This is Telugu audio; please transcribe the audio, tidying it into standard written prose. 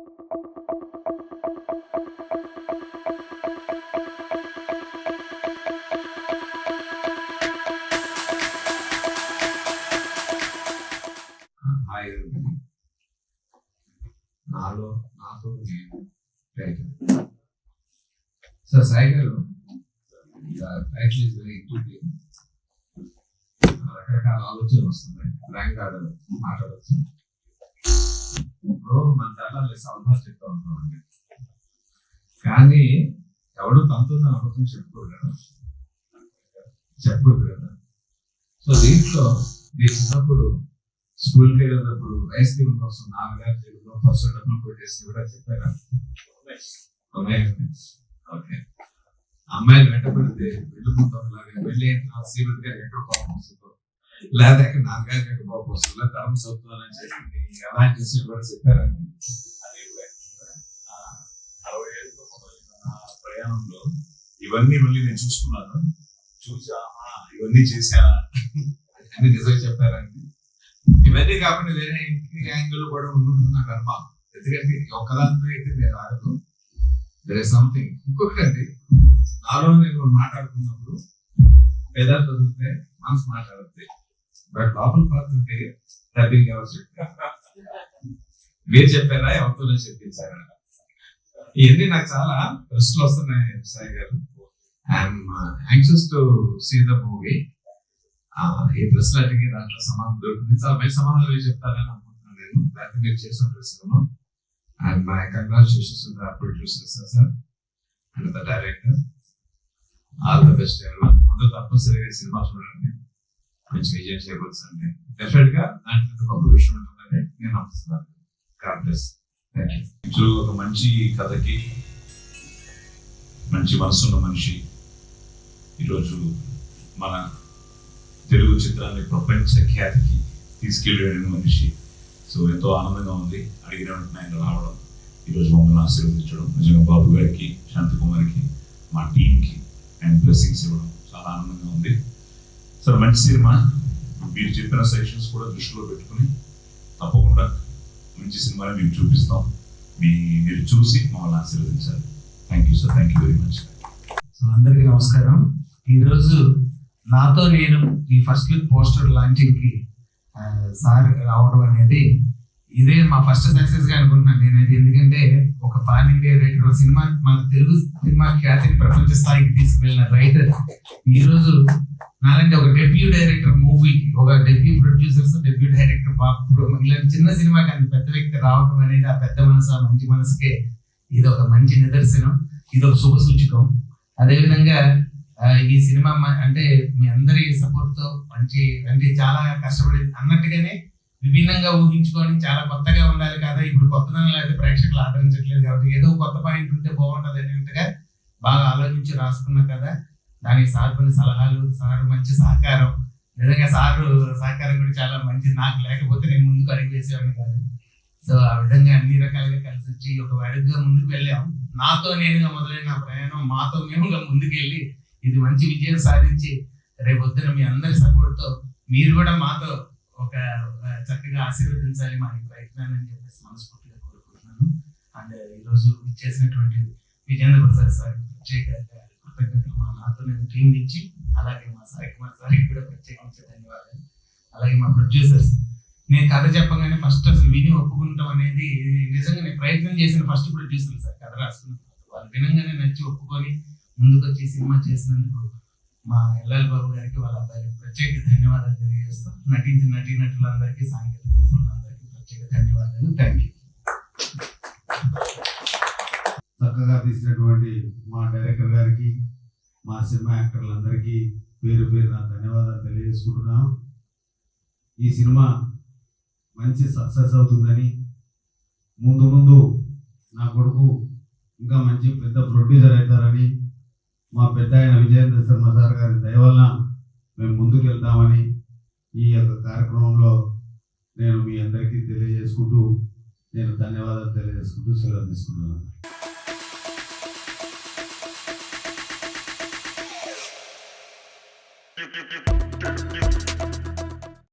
హాయ్ నాలో నాతో నేను సార్ సాయి గారు టైటిల్ ఇస్ వెరీ ఇంట్యూటివ్. రకరకాల ఆలోచనలు వస్తున్నాయి. బ్లాంక్ ఆర్డర్ మాట్లాడవచ్చు. ఇప్పుడు మన చాలా సలహాలు చెప్తా ఉంటామండి, కానీ ఎవడు తనతో తన అబద్ధం చెప్పకూడదు కదా. సో దీంట్లో మీరు చిన్నప్పుడు స్కూల్కి వెళ్ళినప్పుడు ఐస్ క్రీమ్ కోసం 4,000 జేబులో ఫస్ట్ డబ్బులు కొట్టేసి కూడా చెప్పారా? ఓకే. అమ్మాయిలు వెంటబడితే వెళ్ళుకుంటాం, వెళ్ళి శ్రీమతి గారు ఎక్కడ కోపం వస్తుందో, లేదా 4,000 ఎక్కడ కోపం వస్తుందో, ధర్మ సత్వాలని చెప్పి అలాంటి విషయం కూడా చెప్పారండి. 60 ఏళ్ళతో మొదలైన ప్రయాణంలో ఇవన్నీ మళ్ళీ నేను చూసుకున్నాను. చూసా ఇవన్నీ చేశానా అని నిజంగా చెప్పారండి. ఇవన్నీ కాకుండా వేరే ఇంటి యాంగిల్ కూడా ఉంటుంది నాకు అనుమానం. ఎందుకంటే ఒక్కదాంతో అయితే నేను ఆడదు. There is something. ఇంకొకటి, నాలో నేను మాట్లాడుకున్నప్పుడు పెదాలు చదివితే మనసు మాట్లాడుతుంది, బట్ లోపల పాత్రకి డబ్బింగ్ ఎవరు చెప్పారు? మీరు చెప్పారా, ఎవరితో చెప్పించారా? ఇవన్నీ నాకు చాలా ప్రశ్నలు వస్తున్నాయి సాయి గారు. I'm anxious to see the movie. ఈ ప్రశ్నలు అడిగి దాంట్లో సమాధానం దొరుకుతుంది. చాలా మంచి సమాధానం చెప్తారని అనుకుంటున్నాను నేను. లేకపోతే మీరు చేసిన ప్రశ్నలు. And my congratulations to the producers sir and the director. All the best everyone. అందరూ తప్పనిసరిగా సినిమా చూడండి, మంచి విజయం చేకూర్చండి. డెఫినెట్ గా దాంట్లో గొప్ప విషయం ఉంటుందని నేను నమ్ముతున్నాను. God bless. ఇప్పుడు ఒక మంచి కథకి మంచి మనసున్న మనిషి ఈరోజు మన తెలుగు చిత్రాన్ని ప్రపంచ ఖ్యాతికి తీసుకెళ్ళిన మనిషి. సో ఎంతో ఆనందంగా ఉంది. అడిగిన వెంటనే ఆయన రావడం, ఈరోజు మమ్మల్ని ఆశీర్వదించడం, నిజంగా బాబు గారికి, శాంతి కుమార్కి, మా టీంకి అండ్ బ్లెస్సింగ్స్ ఇవ్వడం చాలా ఆనందంగా ఉంది. సార్ మంచి సినిమా. మీరు చెప్పిన సెక్షన్స్ కూడా దృష్టిలో పెట్టుకుని తప్పకుండా మంచి సినిమాని మేము చూపిస్తాం. మీరు చూసి మమ్మల్ని ఆశీర్వదించాలి. Thank you sir. Thank you very much. So అందరికీ నమస్కారం. ఈరోజు నాతో నేను ఈ ఫస్ట్ లుక్ పోస్టర్ లాంచింగ్ కి సార్ రావడం అనేది ఇదే మా ఫస్ట్ సక్సెస్ గా అనుకుంటున్నాను నేనైతే. ఎందుకంటే ఒక పాన్ ఇండియా రైటర్, సినిమా మన తెలుగు సినిమా ఖ్యాతిని ప్రపంచ స్థాయికి తీసుకువెళ్ళిన రైటర్ ఈరోజు నాలంటే ఒక డెబ్యూ డైరెక్టర్ మూవీ, ఒక డెబ్యూ ప్రొడ్యూసర్స్, డెబ్యూ డైరెక్టర్ ఇలాంటి చిన్న సినిమాకి అంత పెద్ద వ్యక్తి రావడం అనేది ఆ పెద్ద మనసు, ఆ మంచి మనసుకే ఇది ఒక మంచి నిదర్శనం. ఇది ఒక శుభ సూచకం. అదేవిధంగా ఈ సినిమా అంటే మీ అందరి సపోర్ట్ తో మంచి, అంటే చాలా కష్టపడి అన్నట్టుగానే విభిన్నంగా ఊహించుకొని చాలా కొత్తగా ఉండాలి కదా. ఇప్పుడు కొత్తదనం లేకపోతే ప్రేక్షకులు ఆదరించట్లేదు కాబట్టి ఏదో కొత్త పాయింట్ ఉంటే బాగుంటది అనేట్టుగా బాగా ఆలోచించి రాసుకున్నా కదా. దానికి సార్ కొన్ని సలహాలు, సార్ మంచి సహకారం, నిజంగా సార్ సహకారం కూడా చాలా మంచిది. నాకు లేకపోతే నేను ముందుకు అడుగు వేసేవాడిని కాదు. సో ఆ విధంగా అన్ని రకాలుగా కలిసి వచ్చి ఒక అడుగుగా ముందుకు వెళ్ళాం. నాతో నేనుగా మొదలైన నా ప్రయాణం మాతో మేముగా ముందుకు వెళ్ళి ఇది మంచి విజయం సాధించి రేపొద్దున మీ అందరి సపోర్ట్ తో మీరు కూడా మాతో ఒక చక్కగా ఆశీర్వదించాలి మా ఈ ప్రయత్నాన్ని అని చెప్పేసి మనస్ఫూర్తిగా కోరుకుంటున్నాను. అండ్ ఈరోజు ఇచ్చేసినటువంటి విజేంద్ర ప్రసాద్ సార్ ప్రత్యేక కృతజ్ఞతలు మా నాతో నేను టీం నుంచి, అలాగే మా సాయి కుమార్ సార్కి కూడా ప్రత్యేకించే ధన్యవాదాలు. అలాగే మా ప్రొడ్యూసర్స్, నేను కథ చెప్పగానే ఫస్ట్ అసలు విని ఒప్పుకుంటాం అనేది నిజంగా నేను ప్రయత్నం చేసిన ఫస్ట్ ప్రొడ్యూసర్ సార్. కథ రాసుకున్నప్పుడు వాళ్ళు వినంగానే నచ్చి ఒప్పుకొని ముందుకు వచ్చి సినిమా చేసినందుకు మా ఎల్ఎల్ బాబు గారికి, వాళ్ళ అబ్బాయికి ప్రత్యేక ధన్యవాదాలు తెలియజేస్తూ, నటించిన నటీనటులందరికీ, సాంకేతిక నిపుణులందరికీ ప్రత్యేక ధన్యవాదాలు. Thank you. చక్కగా తీసినటువంటి మా డైరెక్టర్ గారికి, మా సినిమా యాక్టర్లందరికీ పేరు పేరున ధన్యవాదాలు తెలియజేసుకుంటున్నాను. ఈ సినిమా మంచి సక్సెస్ అవుతుందని, ముందు ముందు నా కొడుకు ఇంకా మంచి పెద్ద ప్రొడ్యూసర్ అవుతారని, మా పెద్ద ఆయన విజయేంద్ర శర్మ సార్ గారి దయ వలన మేము ముందుకు వెళ్తామని ఈ యొక్క కార్యక్రమంలో నేను మీ అందరికీ తెలియజేసుకుంటూ, నేను ధన్యవాదాలు తెలియజేసుకుంటూ సెలవు తీసుకుంటున్నాను.